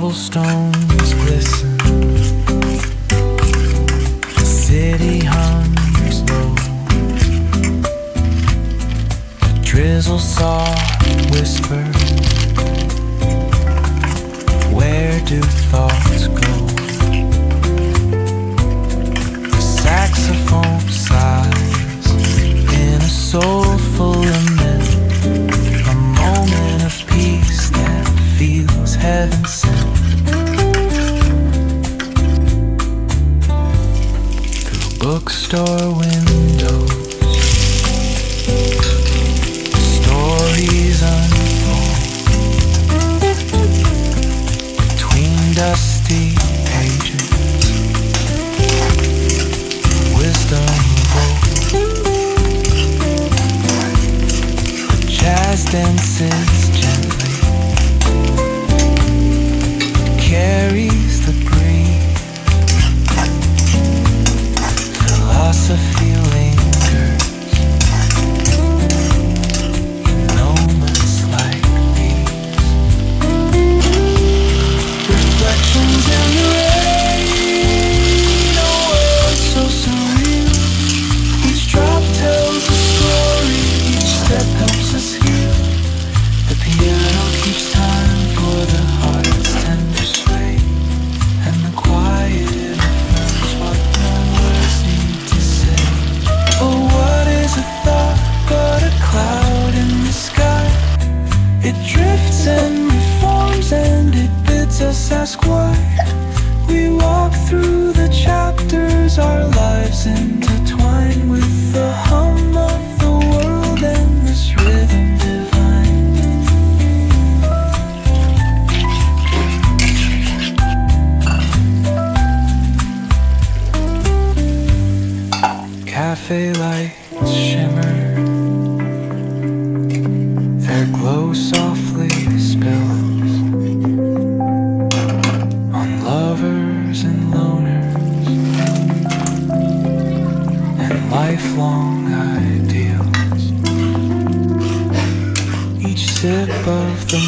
cobblestones glisten, the city hums low, the drizzle soft whisper, where do thoughts go? The saxophone sighs in a soulful lament, a moment of peace that feels heaven sent. Through bookstore windows, stories unfold. Between dusty pages, wisdom evolves. The jazz dances gently, carries the breeze. Philosophy lingers in moments like these. Reflections in the rain, a world so surreal. Each drop tells a story, each step helps us heal. The piano keeps time for the heart's tender sway, and the quiet affirms what no words need to say. Oh, what is a thought but a cloud in the sky? It drifts and reforms and it bids us ask why. We walk through the chapters, our lives intertwine with the hum of the world and this rhythm divine. Cafe lights shimmer, their glow softly spills on lovers and loners and lifelong ideals. Each sip of the